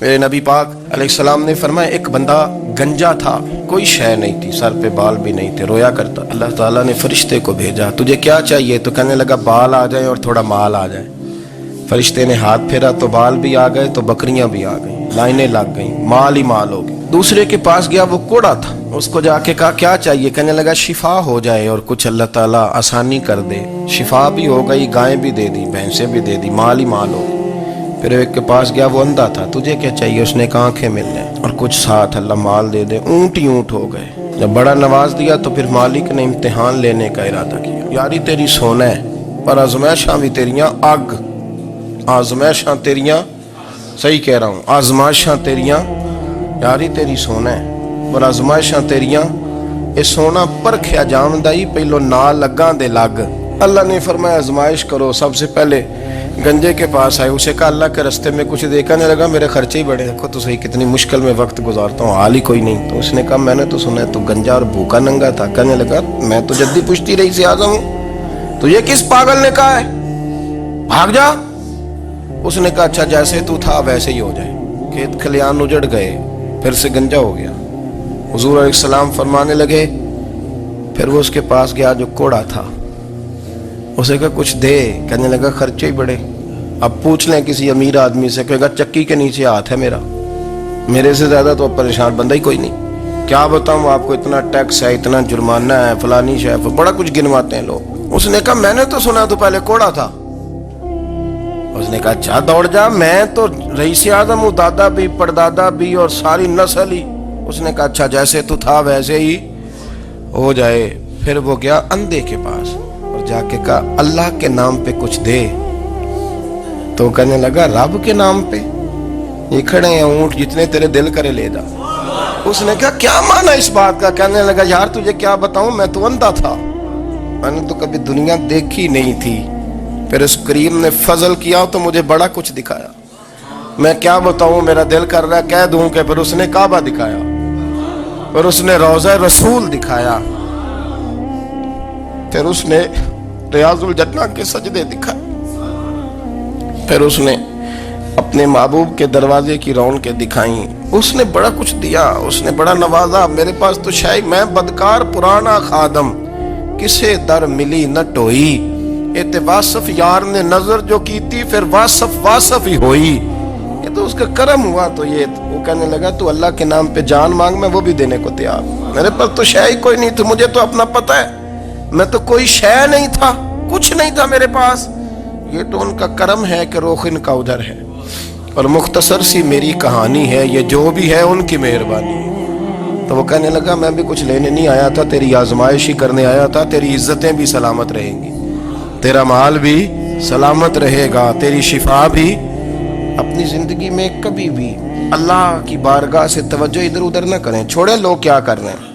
میرے نबी पाक अलैहिस्सलाम ने फरमाया, एक बंदा गंजा था, कोई शय नहीं थी, सर पे बाल भी नहीं थे, रोया करता। अल्लाह ताला ने फरिश्ते को भेजा, तुझे क्या चाहिए? तो कहने लगा बाल आ जाए और थोड़ा माल आ जाए। फरिश्ते ने हाथ फेरा तो बाल भी आ गए, तो बकरियां भी आ गई, लाइनें लग गई, माल ही माल हो गई। दूसरे के पास गया, वो कोड़ा था, उसको जाके कहा क्या चाहिए? कहने लगा शिफा हो जाए और कुछ अल्लाह ताला आसानी कर दे। शिफा भी हो गई, गायें भी दे दी, भैंसें भी दे दी, माल ही माल हो गई। फिर एक के पास गया, वो अंधा था, तुझे क्या चाहिए? उसने कहा आंखें मिलने और कुछ साथ अल्लाह माल दे दे। ऊंट ही ऊंट हो गए। जब बड़ा नवाज दिया तो फिर मालिक ने इम्तिहान लेने का इरादा किया। यारी तेरी सोना है पर आजमाइशां भी तेरियां अग, आजमाइशां तेरियां, सही कह रहा हूँ, आजमाइशां तेरियां, यारी तेरी सोना है पर आजमाइशां तेरियां, ये सोना परखिया जामदा ही पहलो ना लगा दे लग। अल्लाह ने फरमाया आजमाइश करो। सबसे पहले गंजे के पास आए, उसे कहा अल्लाह के रास्ते में कुछ देखा नहीं लगा, मेरे खर्चे ही बड़े, देखो तो सही कितनी मुश्किल में वक्त गुजारता हूँ, हाल ही कोई नहीं। तो उसने कहा मैंने तो सुना है तू गंजा और भूखा नंगा था। कहने लगा मैं तो जद्दी पुश्ती रही से आजम हूँ, तुझे किस पागल ने कहा है भाग जा? उसने कहा अच्छा जैसे तू था वैसे ही हो जाए। खेत खलियान उजड़ गए, फिर से गंजा हो गया। हुजूर अलैहिस्सलाम फरमाने लगे, फिर वो उसके पास गया जो कोड़ा था, उसे कहा कुछ दे। कहने लगा खर्चे ही बड़े, अब पूछ लें किसी अमीर आदमी से, कहेगा चक्की के नीचे हाथ है मेरा, मेरे से ज्यादा तो परेशान बंदा ही कोई नहीं। क्या बताऊं आपको, इतना टैक्स है, इतना जुर्माना है, फलानी शय, बड़ा कुछ गिनवाते हैं लोग। उसने कहा मैंने तो सुना तो पहले कोड़ा था। उसने कहा अच्छा दौड़ जा, मैं तो रईस आज़म हूँ, दादा भी परदादा भी और सारी नस्ल ही। उसने कहा अच्छा जैसे तू था वैसे ही हो जाए। फिर वो गया अंधे के पास और जाके कहा अल्लाह के नाम पे कुछ दे। तो कहने लगा रब के नाम पे? ये खड़े हैं ऊंट, जितने तेरे दिल करे ले जा। उसने कहा क्या माना इस बात का? कहने लगा यार तुझे क्या बताऊं, मैं तो अंधा था, मैंने तो कभी दुनिया देखी नहीं थी। फिर उस करीम ने फजल किया तो मुझे बड़ा कुछ दिखाया। मैं क्या बताऊं, मेरा दिल कर रहा है कह दूं कि फिर उसने काबा दिखाया, फिर उसने रोज़ा रसूल दिखाया, फिर उसने रियाजुल जन्ना के सजदे दिखाए, फिर उसने अपने महबूब के दरवाजे की रौनकें दिखाई। उसने बड़ा कुछ दिया, उसने बड़ा नवाजा। मेरे पास तो शायद मैं बदकार पुराना खादम, किसे दर मिली न टोई, एते वासफ यार ने नजर जो की थी, फिर वासफ वासफ ही होई। ये तो उसका करम हुआ। तो ये वो कहने लगा तू अल्लाह के नाम पे जान मांग, मैं वो भी देने को तैयार। मेरे पास तो शय ही कोई नहीं थी, मुझे तो अपना पता है, मैं तो कोई शय नहीं था, कुछ नहीं था मेरे पास। ये तो उनका करम है कि रोख इनका उधर है। और मुख्तसर सी मेरी कहानी है, ये जो भी है उनकी मेहरबानी। तो वो कहने लगा मैं भी कुछ लेने नहीं आया था, तेरी आजमाइश ही करने आया था। तेरी इज्जतें भी सलामत रहेंगी, तेरा माल भी सलामत रहेगा, तेरी शिफा भी। अपनी जिंदगी में कभी भी अल्लाह की बारगाह से तवज्जो इधर उधर ना करें, छोड़े लोग क्या कर रहे हैं।